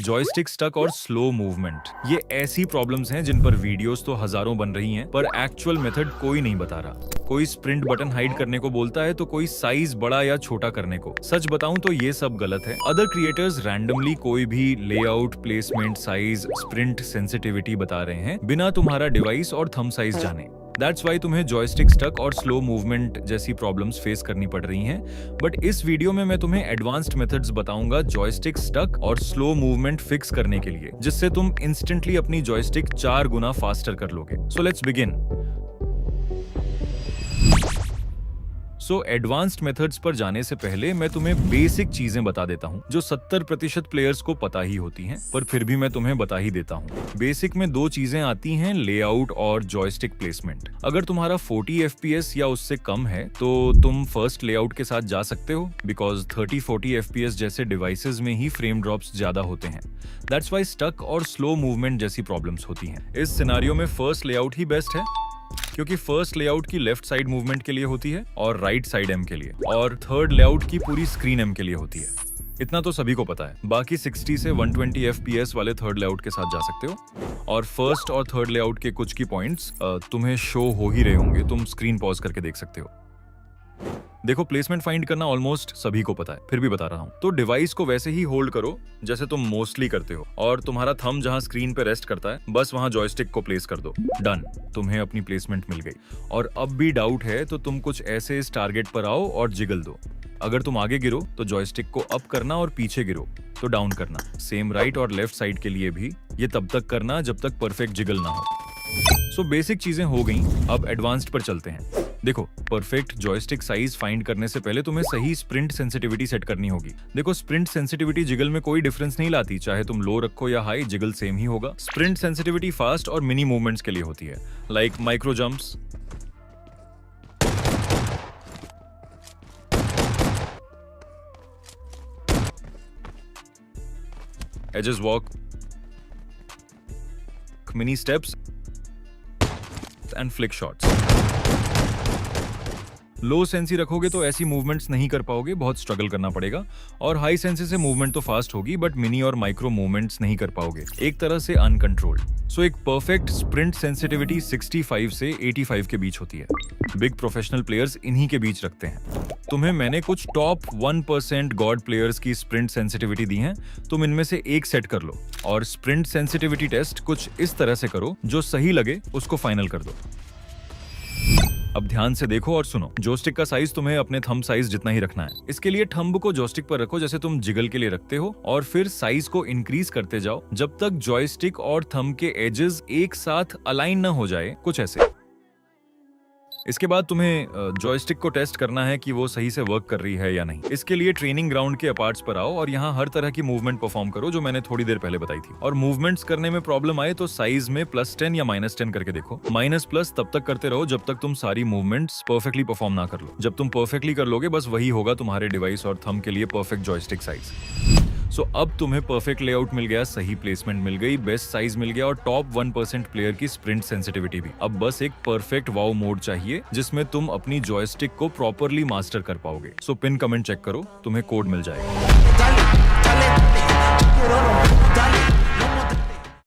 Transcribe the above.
Joystick stuck और slow movement, ये ऐसी प्रॉब्लम्स हैं जिन पर वीडियोस तो हजारों बन रही हैं, पर एक्चुअल मेथड कोई नहीं बता रहा। कोई स्प्रिंट बटन हाइड करने को बोलता है तो कोई साइज बड़ा या छोटा करने को। सच बताऊं तो ये सब गलत है। अदर क्रिएटर्स रैंडमली कोई भी layout, placement, size, sprint sensitivity बता रहे हैं बिना तुम्हारा डिवाइस और थंब साइज जाने। दैट्स वाई तुम्हें जॉयस्टिक स्टक और स्लो मूवमेंट जैसी प्रॉब्लम्स फेस करनी पड़ रही हैं। बट इस वीडियो में मैं तुम्हें एडवांस्ड मेथड्स बताऊंगा जॉयस्टिक स्टक और स्लो मूवमेंट फिक्स करने के लिए, जिससे तुम इंस्टेंटली अपनी जॉयस्टिक 4 गुना फास्टर कर लोगे। So let's begin. Advanced methods पर जाने से पहले मैं तुम्हें बेसिक चीजें बता देता हूं जो 70% प्लेयर्स को पता ही होती हैं, पर फिर भी मैं तुम्हें बता ही देता हूं। बेसिक में 2 चीजें आती हैं, लेआउट और जॉयस्टिक प्लेसमेंट। अगर तुम्हारा 40 FPS या उससे कम है तो तुम फर्स्ट लेआउट के साथ जा सकते हो, बिकॉज 30-40 FPS जैसे डिवाइसेस में ही फ्रेम ड्रॉप्स ज्यादा होते हैं। दैट्स वाई स्टक और स्लो मूवमेंट जैसी प्रॉब्लम्स होती हैं। इस सिनारियो में फर्स्ट लेआउट ही बेस्ट है, क्योंकि फर्स्ट लेआउट की लेफ्ट साइड मूवमेंट के लिए होती है और राइट साइड एम के लिए, और थर्ड लेआउट की पूरी स्क्रीन एम के लिए होती है। इतना तो सभी को पता है। बाकी 60 से 120 FPS वाले थर्ड लेआउट के साथ जा सकते हो, और फर्स्ट और थर्ड लेआउट के कुछ की पॉइंट्स तुम्हें शो हो ही रहे होंगे, तुम स्क्रीन पॉज करके देख सकते हो। देखो, प्लेसमेंट फाइंड करना ऑलमोस्ट सभी को पता है, फिर भी बता रहा हूं। तो डिवाइस को वैसे ही होल्ड करो जैसे तुम मोस्टली करते हो, और तुम्हारा थंब जहां स्क्रीन पे रेस्ट करता है बस वहां जॉयस्टिक को प्लेस कर दो। डन, तुम्हें अपनी प्लेसमेंट मिल गई। और अब भी डाउट है तो तुम कुछ ऐसे इस टारगेट पर आओ और जिगल दो। अगर तुम आगे गिरो तो जॉयस्टिक को अप करना, और पीछे गिरो तो डाउन करना। सेम राइट और लेफ्ट साइड के लिए भी ये तब तक करना जब तक परफेक्ट जिगल ना हो। बेसिक चीजें हो गई, अब एडवांस्ड पर चलते हैं। देखो, परफेक्ट जॉयस्टिक साइज फाइंड करने से पहले तुम्हें सही स्प्रिंट सेंसिटिविटी सेट करनी होगी। देखो, स्प्रिंट सेंसिटिविटी जिगल में कोई डिफरेंस नहीं लाती, चाहे तुम लो रखो या हाई, जिगल सेम ही होगा। स्प्रिंट सेंसिटिविटी फास्ट और मिनी मूवमेंट्स के लिए होती है, like micro jumps, edges walk, mini steps and flick shots. Low sensi रखोगे तो ऐसी मूवमेंट्स नहीं कर पाओगे, बहुत स्ट्रगल करना पड़ेगा। और हाई सेंसी से मूवमेंट तो फास्ट होगी, बट मिनी और माइक्रो मूवमेंट्स नहीं कर पाओगे, एक तरह से अनकंट्रोल्ड। एक परफेक्ट स्प्रिंट सेंसिटिविटी 65 से 85 के बीच होती है। बिग प्रोफेशनल प्लेयर्स इन्हीं के बीच रखते हैं। तुम्हें मैंने कुछ टॉप 1% गॉड प्लेयर्स की स्प्रिंट सेंसिटिविटी दी है, तुम इनमें से एक सेट कर लो, और स्प्रिंट सेंसिटिविटी टेस्ट कुछ इस तरह से करो, जो सही लगे उसको फाइनल कर दो। अब ध्यान से देखो और सुनो। जॉयस्टिक का साइज तुम्हें अपने थंब साइज जितना ही रखना है। इसके लिए थंब को जॉयस्टिक पर रखो जैसे तुम जिगल के लिए रखते हो, और फिर साइज को इंक्रीज करते जाओ जब तक जॉयस्टिक और थंब के एजेस एक साथ अलाइन न हो जाए, कुछ ऐसे। इसके बाद तुम्हें जॉयस्टिक को टेस्ट करना है कि वो सही से वर्क कर रही है या नहीं। इसके लिए ट्रेनिंग ग्राउंड के अपार्ट्स पर आओ और यहाँ हर तरह की मूवमेंट परफॉर्म करो जो मैंने थोड़ी देर पहले बताई थी। और मूवमेंट्स करने में प्रॉब्लम आए तो साइज में +10 या -10 करके देखो। -+ तब तक करते रहो जब तक तुम सारी मूवमेंट्स परफेक्टली परफॉर्म ना कर लो। जब तुम परफेक्टली कर लोगे, बस वही होगा तुम्हारे डिवाइस और थंब के लिए परफेक्ट जॉयस्टिक साइज। अब तुम्हें परफेक्ट लेआउट मिल गया, सही प्लेसमेंट मिल गई, बेस्ट साइज मिल गया, और टॉप 1% प्लेयर की स्प्रिंट सेंसिटिविटी भी। अब बस एक परफेक्ट वाव मोड चाहिए जिसमें तुम अपनी जॉयस्टिक को प्रॉपरली मास्टर कर पाओगे। पिन कमेंट चेक करो, तुम्हें कोड मिल जाएगा।